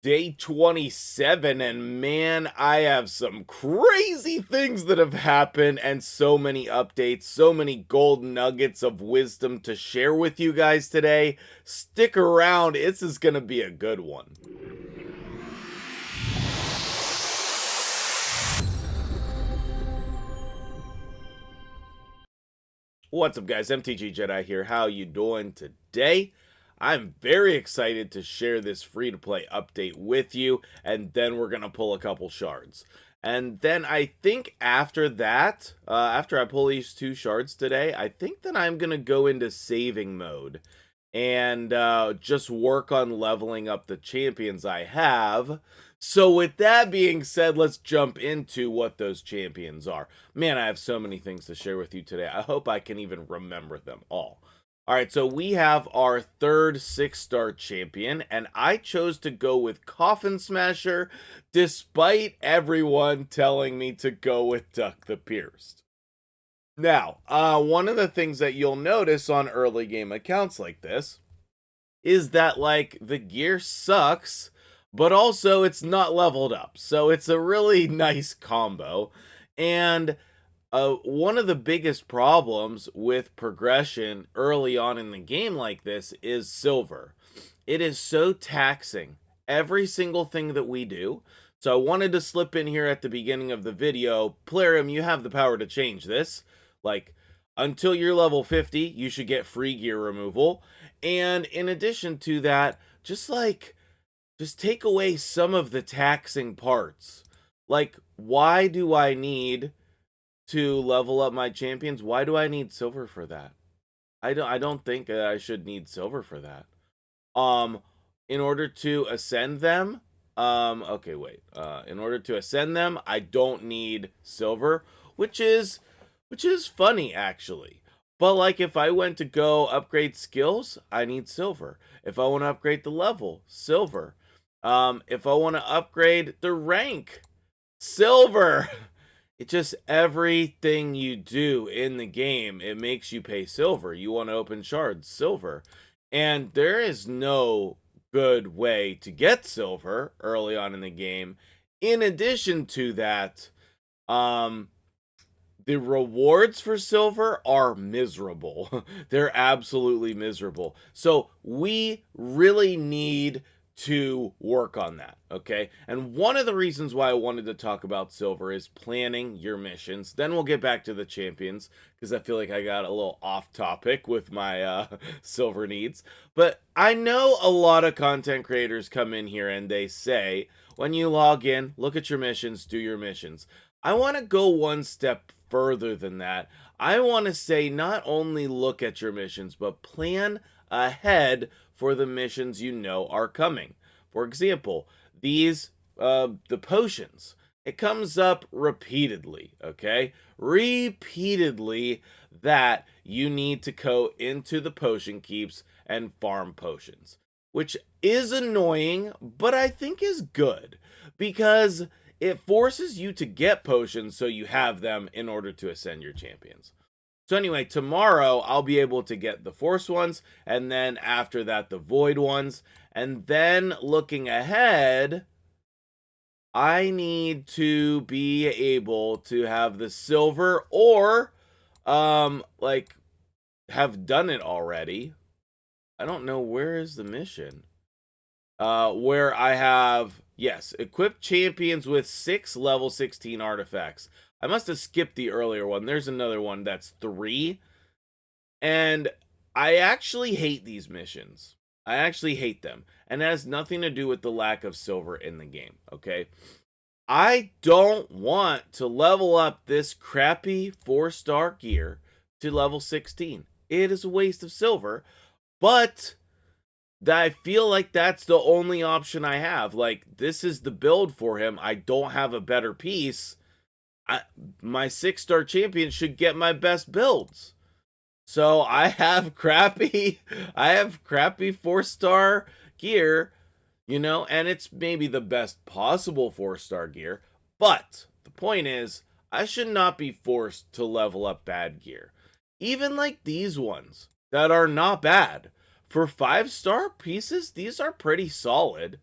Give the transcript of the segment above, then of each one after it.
Day 27, and man, I have some crazy things that have happened and so many updates, so many gold nuggets of wisdom to share with you guys today. Stick around, this is going to be a good one. What's up, guys? MtgJedi here. How you doing today? I'm very excited to share this free-to-play update with you, and then we're going to pull a couple shards. And then I think after that, after I pull these two shards today, I think that I'm going to go into saving mode and just work on leveling up the champions I have. So with that being said, let's jump into what those champions are. Man, I have so many things to share with you today. I hope I can even remember them all. All right, so we have our third 6-star champion, and I chose to go with Coffin Smasher, despite everyone telling me to go with Duck the Pierced. Now, one of the things that you'll notice on early game accounts like this is that, like, the gear sucks, but also it's not leveled up. So it's a really nice combo. And one of the biggest problems with progression early on in the game like this is silver. It is so taxing, every single thing that we do. So I wanted to slip in here at the beginning of the video. Plarium, you have the power to change this. Like, until you're level 50, you should get free gear removal. And in addition to that, just take away some of the taxing parts. Like, why do I need to level up my champions? Why do I need silver for that? I don't think I should need silver for that. In order to ascend them, okay, wait. In order to ascend them, I don't need silver, which is funny, actually. But, like, if I went to go upgrade skills, I need silver. If I want to upgrade the level, silver. If I want to upgrade the rank, silver. It just, everything you do in the game, it makes you pay silver. You want to open shards, silver. And there is no good way to get silver early on in the game. In addition to that, the rewards for silver are miserable. They're absolutely miserable. So we really need to work on that, okay? And one of the reasons why I wanted to talk about silver is planning your missions. Then we'll get back to the champions, because I feel like I got a little off topic with my silver needs. But I know a lot of content creators come in here and they say, when you log in, look at your missions, do your missions. I want to go one step further than that. I want to say not only look at your missions, but plan ahead for the missions you know are coming. For example, these, the potions. It comes up repeatedly, okay? Repeatedly that you need to go into the potion keeps and farm potions. Which is annoying, but I think is good. Because it forces you to get potions so you have them in order to ascend your champions. So anyway, tomorrow I'll be able to get the Force ones, and then after that the Void ones, and then looking ahead, I need to be able to have the silver or, like, have done it already. I don't know, where is the mission? Where I have, yes, equip champions with 6 level 16 artifacts. I must have skipped the earlier one. There's another one that's 3. And I actually hate these missions. I actually hate them. And it has nothing to do with the lack of silver in the game, okay? I don't want to level up this crappy 4-star gear to level 16. It is a waste of silver, but I feel like that's the only option I have. Like, this is the build for him. I don't have a better piece. My 6-star champion should get my best builds. So I have crappy 4-star gear, you know, and it's maybe the best possible 4-star gear. But the point is, I should not be forced to level up bad gear. Even like these ones that are not bad. For 5-star pieces, these are pretty solid.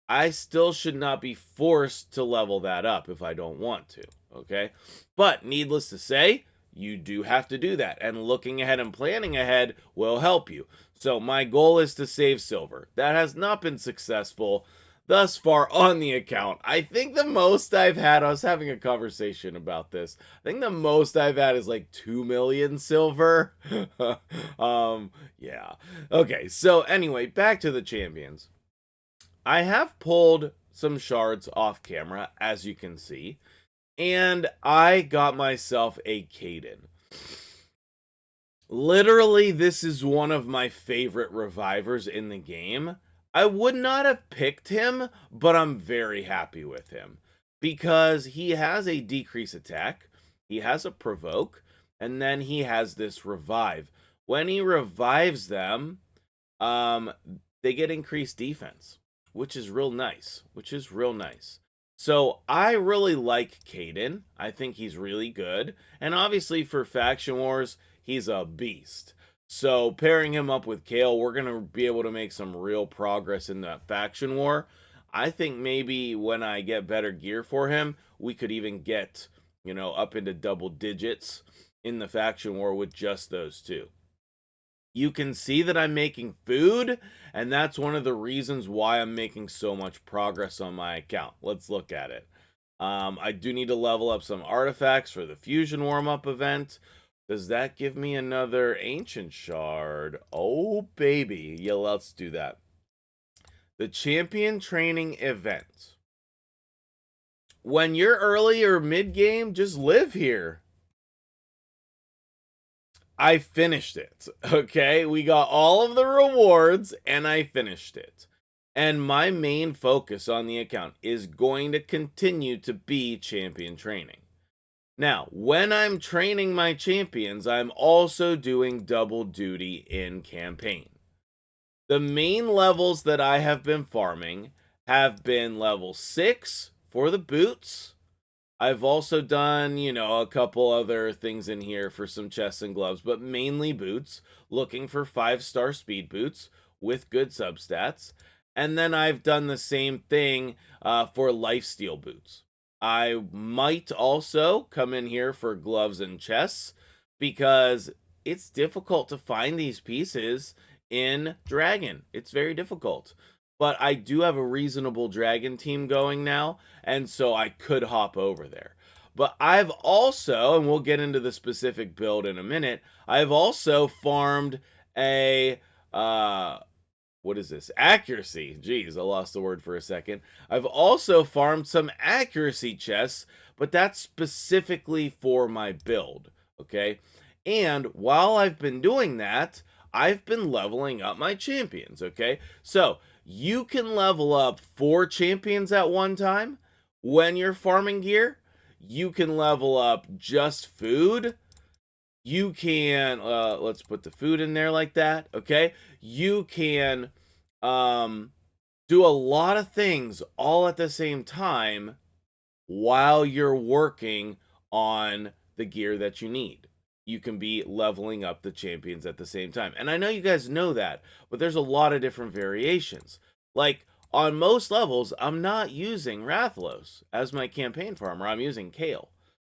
I still should not be forced to level that up if I don't want to, okay? But needless to say, you do have to do that, and looking ahead and planning ahead will help you. So my goal is to save silver. That has not been successful thus far on the account. I think the most I've had, I was having a conversation about this. I think the most I've had is like 2 million silver. Yeah. Okay, so anyway, back to the champions. I have pulled some shards off camera, as you can see, and I got myself a Caden. Literally, this is one of my favorite revivers in the game. I would not have picked him, but I'm very happy with him because he has a decrease attack, he has a provoke, and then he has this revive. When he revives them, um, they get increased defense, which is real nice, So I really like Caden. I think he's really good. And obviously for Faction Wars, he's a beast. So pairing him up with Kale, we're going to be able to make some real progress in that faction war. I think maybe when I get better gear for him, we could even get, up into double digits in the faction war with just those two. You can see that I'm making food, and that's one of the reasons why I'm making so much progress on my account. Let's look at it. I do need to level up some artifacts for the fusion warm-up event. Does that give me another ancient shard? Oh, baby. Yeah, let's do that. The champion training event. When you're early or mid-game, just live here. I finished it, okay? We got all of the rewards, and I finished it. And my main focus on the account is going to continue to be champion training. Now, when I'm training my champions, I'm also doing double duty in campaign. The main levels that I have been farming have been level 6 for the boots. I've also done, a couple other things in here for some chests and gloves, but mainly boots, looking for 5-star speed boots with good substats. And then I've done the same thing for lifesteal boots. I might also come in here for gloves and chests because it's difficult to find these pieces in Dragon. It's very difficult. But I do have a reasonable Dragon team going now, and so I could hop over there. But I've also, and we'll get into the specific build in a minute, I've also farmed a, what is this? Accuracy. Jeez, I lost the word for a second. I've also farmed some accuracy chests, but that's specifically for my build, okay? And while I've been doing that, I've been leveling up my champions, okay? So, you can level up 4 champions at one time when you're farming gear. You can level up just food. You can, let's put the food in there like that, okay? You can do a lot of things all at the same time while you're working on the gear that you need. You can be leveling up the champions at the same time. And I know you guys know that, but there's a lot of different variations. Like, on most levels, I'm not using Rathalos as my campaign farmer. I'm using Kale.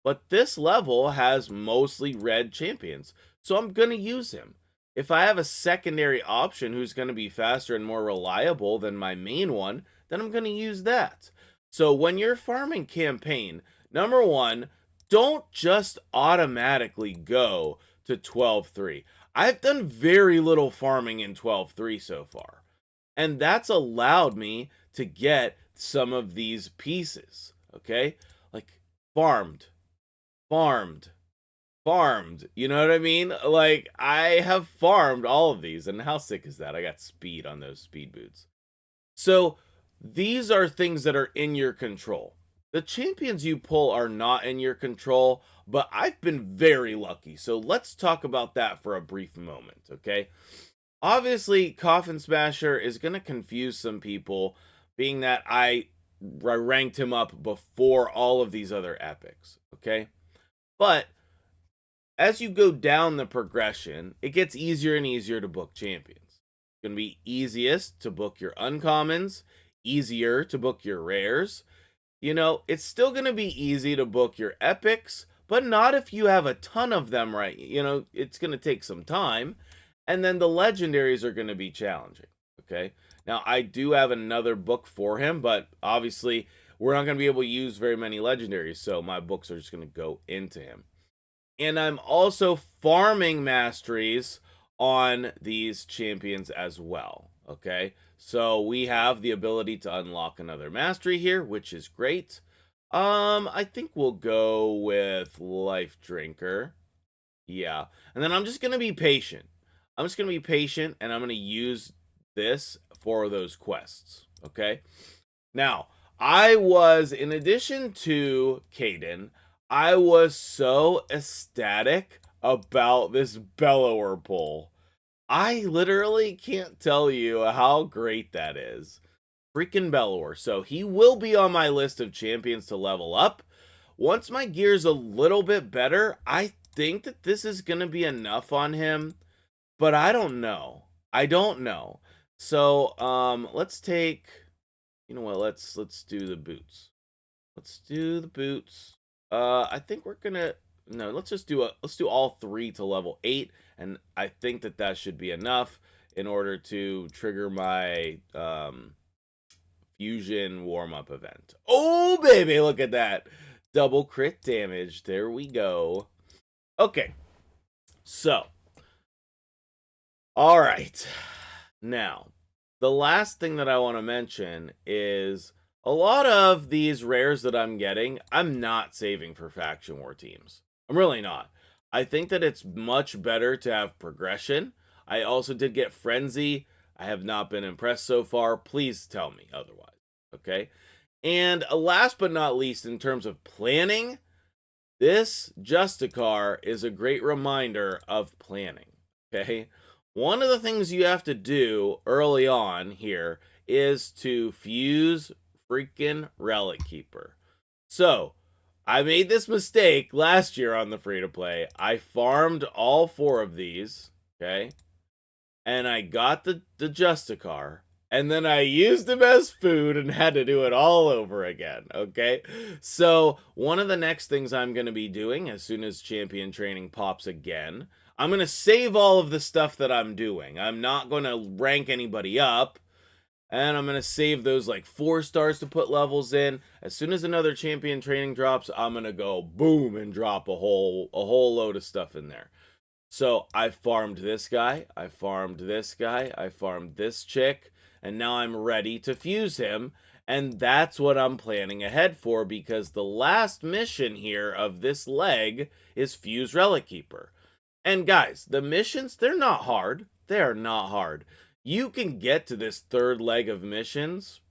But this level has mostly red champions, so I'm going to use him. If I have a secondary option who's going to be faster and more reliable than my main one, then I'm going to use that. So when you're farming campaign, number one, don't just automatically go to 12-3. I've done very little farming in 12-3 so far, and that's allowed me to get some of these pieces, okay? Like, farmed, you know what I mean? Like, I have farmed all of these, and how sick is that? I got speed on those speed boots. So, these are things that are in your control. The champions you pull are not in your control, but I've been very lucky. So let's talk about that for a brief moment, okay? Obviously, Coffin Smasher is going to confuse some people, being that I ranked him up before all of these other epics, okay? But as you go down the progression, it gets easier and easier to book champions. It's going to be easiest to book your uncommons, easier to book your rares. You know, it's still going to be easy to book your epics, but not if you have a ton of them, right? You know, it's going to take some time. And then the legendaries are going to be challenging. Okay. Now, I do have another book for him, but obviously, we're not going to be able to use very many legendaries. So my books are just going to go into him. And I'm also farming masteries on these champions as well. Okay. So we have the ability to unlock another mastery here, which is great. I think we'll go with Life Drinker. Yeah. And then I'm just going to be patient. I'm just going to be patient, and I'm going to use this for those quests. Okay. Now, in addition to Caden, I was so ecstatic about this Bellower pull. I literally can't tell you how great that is. Freaking Bellower. So he will be on my list of champions to level up. Once my gear's a little bit better, I think that this is going to be enough on him, but I don't know. I don't know. So, let's take, you know what, let's do the boots. Let's do the boots. I think we're gonna, no, let's do all 3 to level 8, and I think that that should be enough in order to trigger my fusion warm-up event. Oh baby, look at that. Double crit damage. There we go. Okay. So, all right. Now, the last thing that I want to mention is a lot of these rares that I'm getting, I'm not saving for faction war teams. I'm really not. I think that it's much better to have progression. I also did get Frenzy. I have not been impressed so far. Please tell me otherwise. Okay. And last but not least, in terms of planning, this Justicar is a great reminder of planning. Okay. One of the things you have to do early on here is to fuse freaking Relic Keeper. So, I made this mistake last year on the free-to-play. I farmed all 4 of these, okay? And I got the Justicar, and then I used him as food and had to do it all over again, okay? So, one of the next things I'm going to be doing as soon as champion training pops again, I'm going to save all of the stuff that I'm doing. I'm not going to rank anybody up, and I'm going to save those like 4 stars to put levels in. As soon as another champion training drops, I'm going to go boom and drop a whole load of stuff in there. So I farmed this guy, I farmed this guy, I farmed this chick, and now I'm ready to fuse him. And that's what I'm planning ahead for, because the last mission here of this leg is Fuse Relic Keeper. And guys, the missions, they're not hard. They're not hard. You can get to this 3rd leg of missions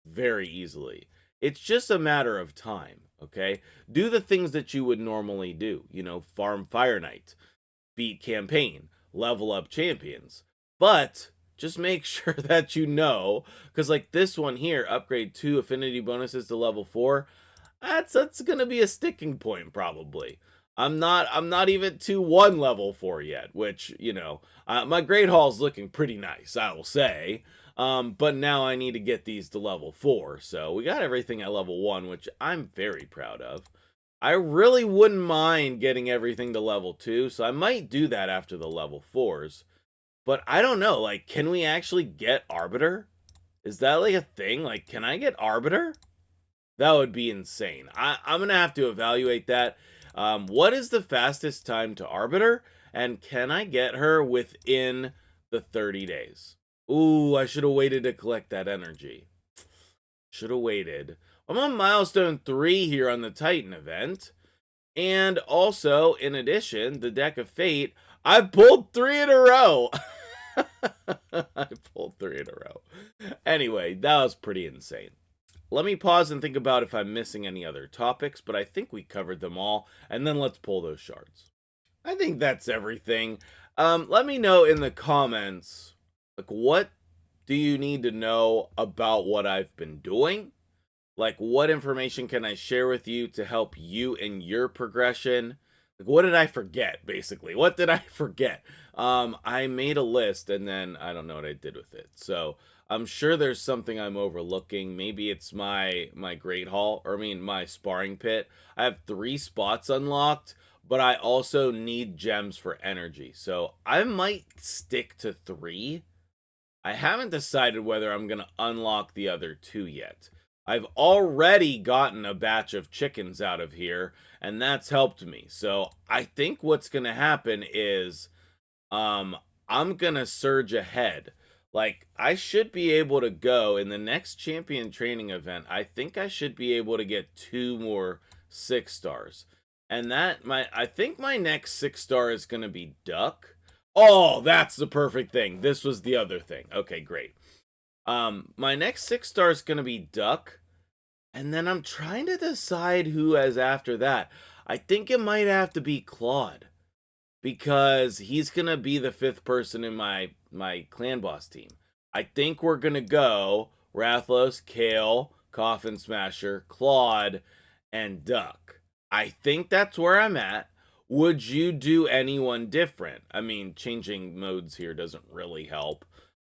very easily. It's just a matter of time, okay? Do the things that you would normally do. You know, farm Fire Knight, beat campaign, level up champions. But just make sure that you know, because like this one here, upgrade 2 affinity bonuses to level 4, that's gonna be a sticking point probably. I'm not even to 1 level 4 yet, which, you know, my Great Hall's looking pretty nice, I will say. But now I need to get these to level 4. So we got everything at level 1, which I'm very proud of. I really wouldn't mind getting everything to level 2, so I might do that after the level 4s. But I don't know, like, can we actually get Arbiter? Is that like a thing? Like, can I get Arbiter? That would be insane. I'm going to have to evaluate that. What is the fastest time to Arbiter? And can I get her within the 30 days? Ooh, I should have waited to collect that energy. Should have waited. I'm on milestone 3 here on the Titan event. And also, in addition, the Deck of Fate, I pulled 3 in a row. I pulled 3 in a row. Anyway, that was pretty insane. Let me pause and think about if I'm missing any other topics, but I think we covered them all, and then let's pull those shards. I think that's everything. Let me know in the comments, like, what do you need to know about what I've been doing? Like, what information can I share with you to help you in your progression? Like, what did I forget, basically? What did I forget? I made a list, and then I don't know what I did with it. So, I'm sure there's something I'm overlooking. Maybe it's my Great Hall, or I mean my sparring pit. I have 3 spots unlocked, but I also need gems for energy. So I might stick to 3. I haven't decided whether I'm going to unlock the other 2 yet. I've already gotten a batch of chickens out of here, and that's helped me. So I think what's going to happen is um, I'm going to surge ahead. Like, I should be able to go in the next champion training event. I think I should be able to get 2 more 6 stars. And I think my next 6 star is going to be Duck. Oh, that's the perfect thing. This was the other thing. Okay, great. My next 6 star is going to be Duck. And then I'm trying to decide who has after that. I think it might have to be Claude, because he's gonna be the 5th person in my clan boss team. I think we're gonna go Rathlos, Kale, Coffin Smasher, Claude, and Duck. I think that's where I'm at. Would you do anyone different? I mean, changing modes here doesn't really help.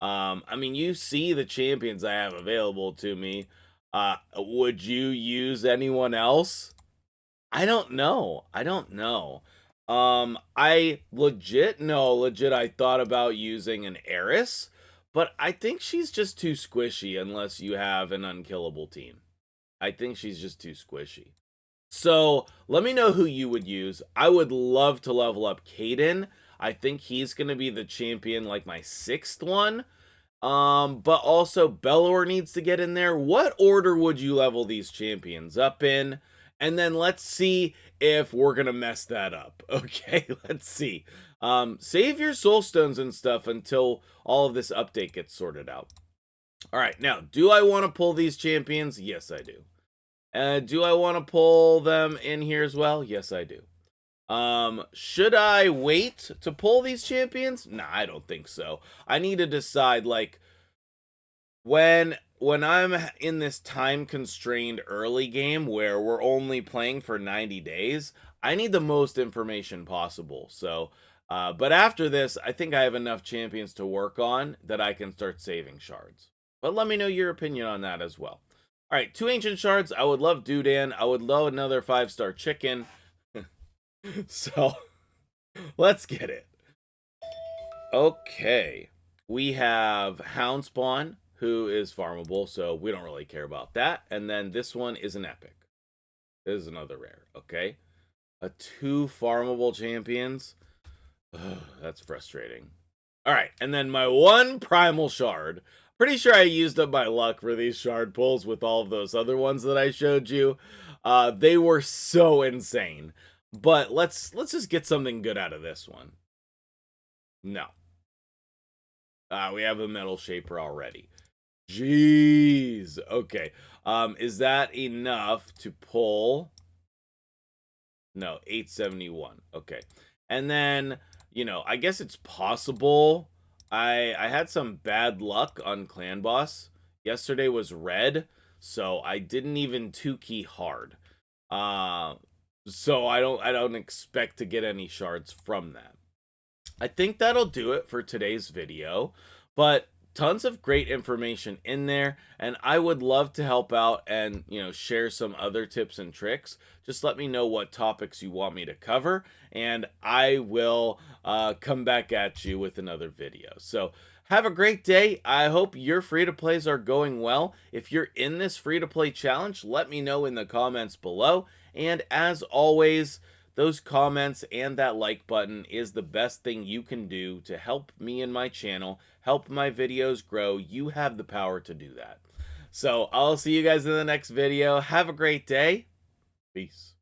I mean, you see the champions I have available to me. Would you use anyone else? I don't know. I don't know. I legit I thought about using an Eris, but I think she's just too squishy unless you have an unkillable team. I think she's just too squishy. So let me know who you would use. I would love to level up Caden. I think he's gonna be the champion, like my 6th one. But also Belor needs to get in there. What order would you level these champions up in? And then let's see if we're gonna mess that up. Okay, let's see. Save your soul stones and stuff until all of this update gets sorted out. All right, now, do I want to pull these champions? Yes, I do. Do I want to pull them in here as well? Yes, I do. Should I wait to pull these champions? Nah, I don't think so. I need to decide, like, when I'm in this time constrained early game where we're only playing for 90 days, I need the most information possible. So, but after this, I think I have enough champions to work on that I can start saving shards. But let me know your opinion on that as well. All right, 2 ancient shards. I would love Dudan. I would love another 5-star chicken. So, let's get it. Okay, we have Houndspawn, who is farmable, so we don't really care about that. And then this one is an epic. This is another rare, okay? 2 farmable champions. Ugh, that's frustrating. All right, and then my 1 primal shard. Pretty sure I used up my luck for these shard pulls with all of those other ones that I showed you. They were so insane. But let's just get something good out of this one. No. We have a metal shaper already. Jeez. Okay. Is that enough to pull? No, 871. Okay. And then, you know, I guess it's possible. I had some bad luck on Clan Boss. Yesterday was red, so I didn't even 2-key hard. So I don't expect to get any shards from that. I think that'll do it for today's video, but tons of great information in there, and I would love to help out and, you know, share some other tips and tricks. Just let me know what topics you want me to cover, and I will come back at you with another video. So have a great day. I hope your free-to-plays are going well. If you're in this free-to-play challenge, let me know in the comments below. And as always, those comments and that like button is the best thing you can do to help me and my channel, help my videos grow. You have the power to do that. So I'll see you guys in the next video. Have a great day. Peace.